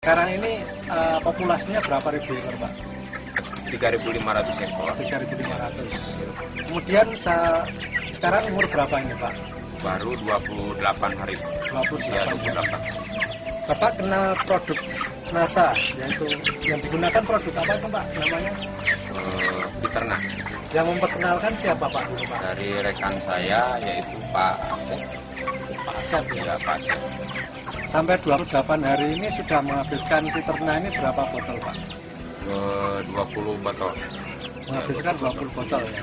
Sekarang ini populasinya berapa ribu ekor, Pak? 3.500 ekor. 3.500. Kemudian sekarang umur berapa ini, Pak? Baru 28 hari. 28. Bapak kenal produk NASA, yaitu yang digunakan produk apa itu, Pak? Namanya? Peternak. Yang memperkenalkan siapa, Pak? Pak? Dari rekan saya yaitu Pak Asep. Pak Asep. Ya, Pak Asep. Sampai 28 hari ini sudah menghabiskan Peternak ini berapa botol, Pak? 20 botol. Menghabiskan 20 botol ya.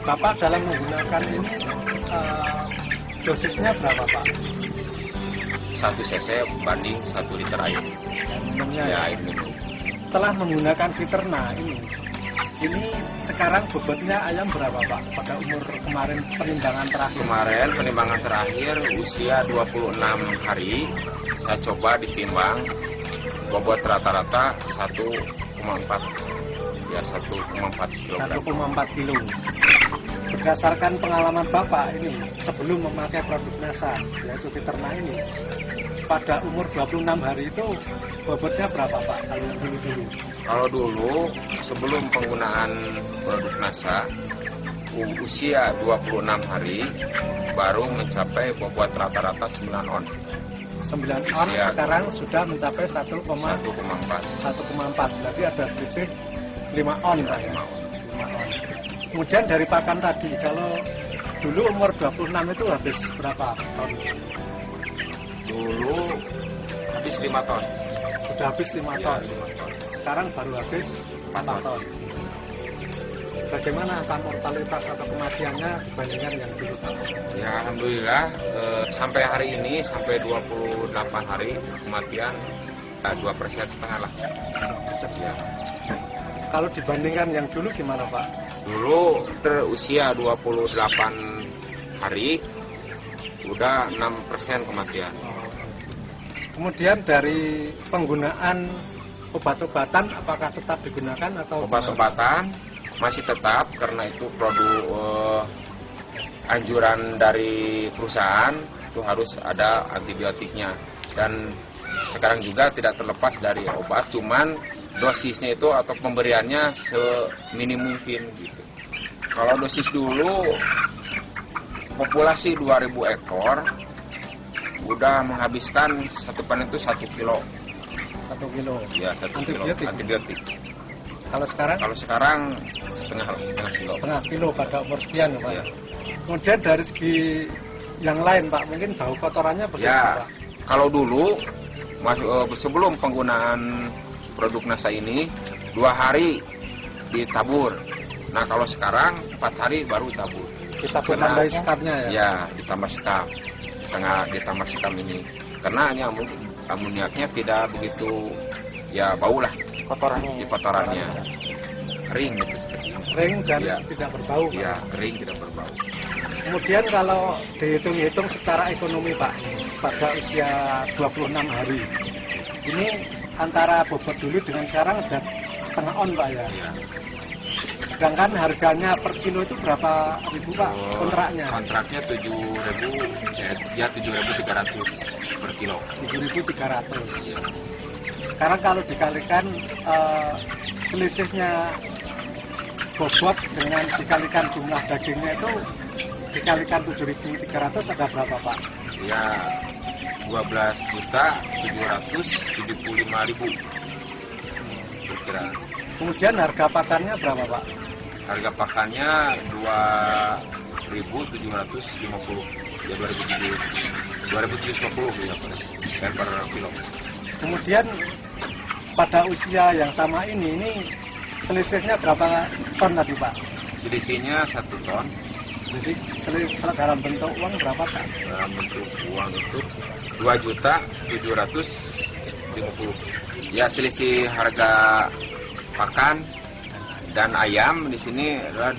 Bapak dalam menggunakan ini dosisnya berapa, Pak? 1 cc banding 1 liter air. Minumnya Ya, ya. air minum. Setelah menggunakan Peternak ini sekarang bobotnya ayam berapa, Pak? Pada umur kemarin penimbangan terakhir. Kemarin penimbangan terakhir usia 26 hari saya coba ditimbang bobot rata-rata 1,4 ya 1,4 kg. 1,4 kilo. Berdasarkan pengalaman Bapak ini sebelum memakai produk NASA yaitu Peternak ini, pada umur 26 hari itu bobotnya berapa, Pak? Kalau dulu-dulu. Kalau dulu sebelum penggunaan produk NASA usia 26 hari baru mencapai bobot rata-rata 9 on. 9 on Usia sekarang sudah mencapai 1,4. 1,4. Berarti ada selisih 5 on, Pak. 5 on. 5 on. Kemudian dari pakan tadi, kalau dulu umur 26 itu habis berapa ton? Dulu habis 5 ton. Sudah habis 5 Ya, ton. 5 ton. Sekarang baru habis 4 ton. Bagaimana angka mortalitas atau kematiannya dibandingkan yang dulu, Pak? Ya alhamdulillah sampai hari ini sampai 28 hari kematian 2,5% lah. Ya. Kalau dibandingkan yang dulu gimana, Pak? Dulu berusia 28 hari udah 6% kematian. Kemudian dari penggunaan obat-obatan apakah tetap digunakan atau Obat-obatan masih tetap karena itu produk anjuran dari perusahaan itu harus ada antibiotiknya, dan sekarang juga tidak terlepas dari obat, cuman dosisnya itu atau pemberiannya seminim mungkin gitu. Kalau dosis dulu populasi 2000 ekor udah menghabiskan satu panen itu 1 kilo. 1 kilo? Ya, 1 kilo antibiotik. Kalau sekarang setengah kilo. Setengah kilo pada umur sekian, Pak. Ya. Kemudian dari segi yang lain, Pak, mungkin bau kotorannya bagaimana, Ya, Pak? kalau dulu sebelum penggunaan produk NASA ini 2 hari ditabur. Nah kalau sekarang 4 hari baru tabur. Kita tambah sekapnya ya? Ya, ditambah sekam. Ditambah sekam ini. Karena amoniaknya tidak begitu ya bau lah. Kotorannya. Kering gitu seperti itu. Kering dan Ya. tidak berbau, Pak. Ya, kering tidak berbau. Kemudian kalau dihitung-hitung secara ekonomi, Pak, pada usia 26 hari, ini antara bobot dulu dengan sekarang ada setengah on, Pak ya? Ya. Sedangkan harganya per kilo itu berapa ribu, Pak, kontraknya? Kontraknya 7.000 ya 7.300 per kilo. 7.300. Sekarang kalau dikalikan selisihnya bobot dengan dikalikan jumlah dagingnya itu dikalikan 7.300 ada berapa, Pak? Ya 12.775.000 kira-kira. Kemudian harga pakannya berapa, Pak? Harga pakannya 2.750 ya 2.750 ya per kilo. Kemudian pada usia yang sama ini selisihnya berapa ton tadi, Pak? Selisihnya 1 ton. Jadi selisih dalam bentuk uang berapa, Pak? Dalam bentuk uang itu 2.750. Ya selisih harga pakan dan ayam di sini adalah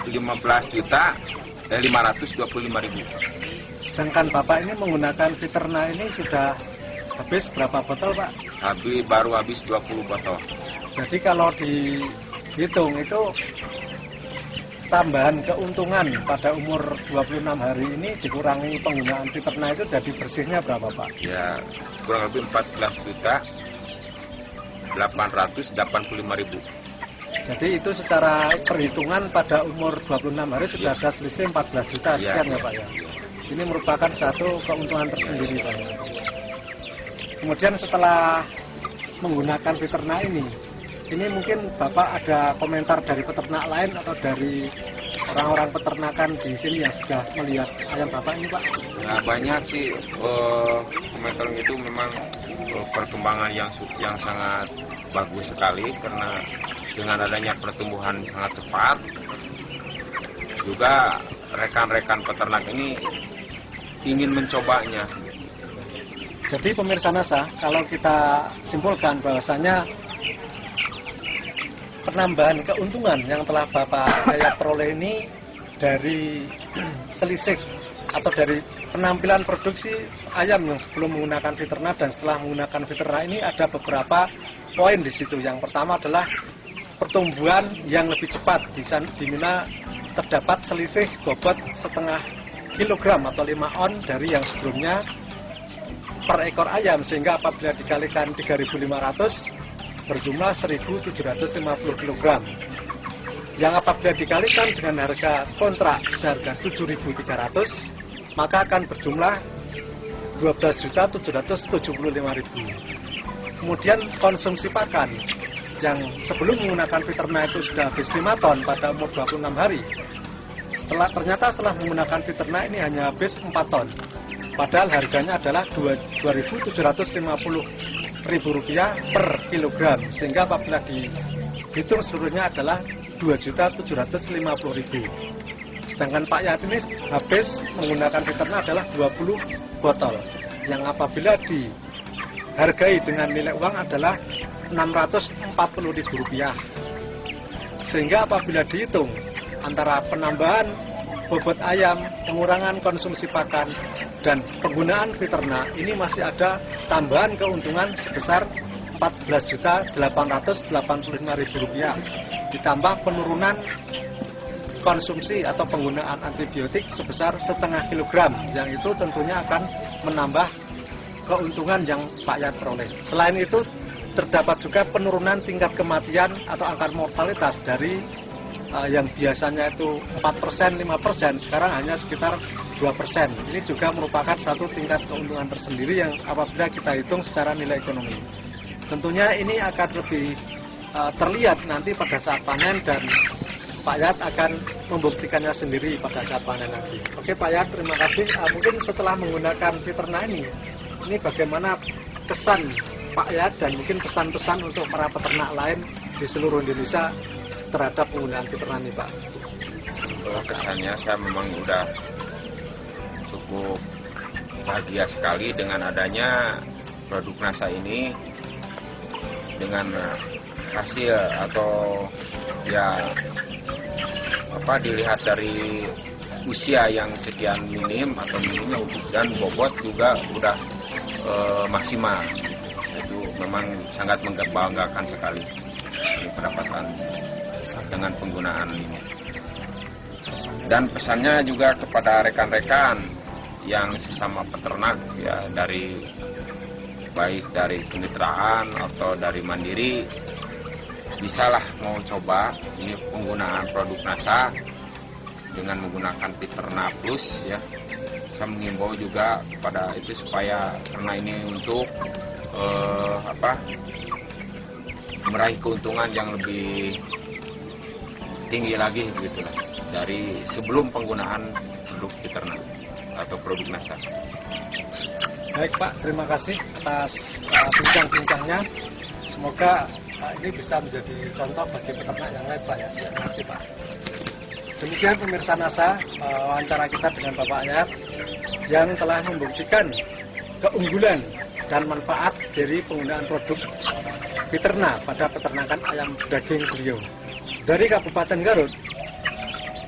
15.525.000. Sedangkan Bapak ini menggunakan Peternak ini sudah habis berapa botol, Pak? Baru habis 20 botol. Jadi kalau dihitung itu tambahan keuntungan pada umur 26 hari ini dikurangi penggunaan Fiterna itu jadi bersihnya berapa Pak? Ya kurang lebih 14.885.000. Jadi itu secara perhitungan pada umur 26 hari sudah ada selisih 14 juta sekian ya Pak ya. Ini merupakan satu keuntungan tersendiri Pak ya. Kemudian setelah menggunakan Fiterna ini mungkin Bapak ada komentar dari peternak lain atau dari orang-orang peternakan di sini yang sudah melihat ayam Bapak ini Pak? Nah, banyak sih komentar itu memang perkembangan yang sangat bagus sekali karena dengan adanya pertumbuhan sangat cepat juga rekan-rekan peternak ini ingin mencobanya. Jadi pemirsa NASA, kalau kita simpulkan bahwasanya penambahan keuntungan yang telah Bapak Yayat peroleh ini dari selisih atau dari penampilan produksi ayam yang sebelum menggunakan Fiterna dan setelah menggunakan Fiterna ini ada beberapa poin di situ. Yang pertama adalah pertumbuhan yang lebih cepat, di mana terdapat selisih bobot setengah kilogram atau 5 on dari yang sebelumnya per ekor ayam, sehingga apabila dikalikan 3.500 berjumlah 1.750 kg. Yang apabila dikalikan dengan harga kontrak seharga 7.300 maka akan berjumlah 12.775.000. Kemudian konsumsi pakan yang sebelum menggunakan Fiterna itu sudah habis 5 ton pada umur 26 hari. Setelah menggunakan Fiterna ini hanya habis 4 ton. Padahal harganya adalah Rp2.750.000 per kilogram, sehingga apabila dihitung seluruhnya adalah Rp2.750.000. Sedangkan Pak Yayat ini habis menggunakan Fiterna adalah 20 botol, yang apabila dihargai dengan nilai uang adalah Rp640.000. Sehingga apabila dihitung antara penambahan bobot ayam, pengurangan konsumsi pakan, dan penggunaan Fiterna, ini masih ada tambahan keuntungan sebesar Rp14.885.000 ditambah penurunan konsumsi atau penggunaan antibiotik sebesar setengah kilogram, yang itu tentunya akan menambah keuntungan yang Pak Yayat peroleh. Selain itu terdapat juga penurunan tingkat kematian atau angka mortalitas dari yang biasanya itu 4%, 5%, sekarang hanya sekitar 2%. Ini juga merupakan satu tingkat keuntungan tersendiri yang apabila kita hitung secara nilai ekonomi. Tentunya ini akan lebih terlihat nanti pada saat panen, dan Pak Yayat akan membuktikannya sendiri pada saat panen nanti. Oke Pak Yayat, terima kasih. Mungkin setelah menggunakan Fiterna ini bagaimana kesan Pak Yayat dan mungkin pesan-pesan untuk para peternak lain di seluruh Indonesia terhadap penggunaan Fiterna ini Pak? Kesannya saya memang udah cukup bahagia sekali dengan adanya produk NASA ini, dengan hasil atau ya dilihat dari usia yang sekian minim atau minimnya, dan bobot juga udah maksimal. Itu memang sangat membanggakan sekali ini pendapatan dengan penggunaan ini. Dan pesannya juga kepada rekan-rekan yang sesama peternak, ya baik dari kemitraan atau dari mandiri, bisalah mau coba ini penggunaan produk NASA dengan menggunakan Fiterna Plus ya. Saya mengimbau juga kepada itu supaya, karena ini untuk meraih keuntungan yang lebih tinggi lagi gitu lah dari sebelum penggunaan produk Fiterna atau produk NASA. Baik Pak, terima kasih atas bincang-bincangnya. Semoga ini bisa menjadi contoh bagi peternak yang lain Pak ya. Terima kasih Pak. Demikian pemirsa NASA, wawancara kita dengan Bapak Yayat yang telah membuktikan keunggulan dan manfaat dari penggunaan produk Fiterna pada peternakan ayam daging beliau. Dari Kabupaten Garut,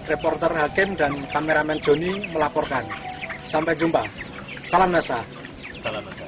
reporter Hakim dan kameramen Joni melaporkan. Sampai jumpa. Salam NASA. Salam NASA.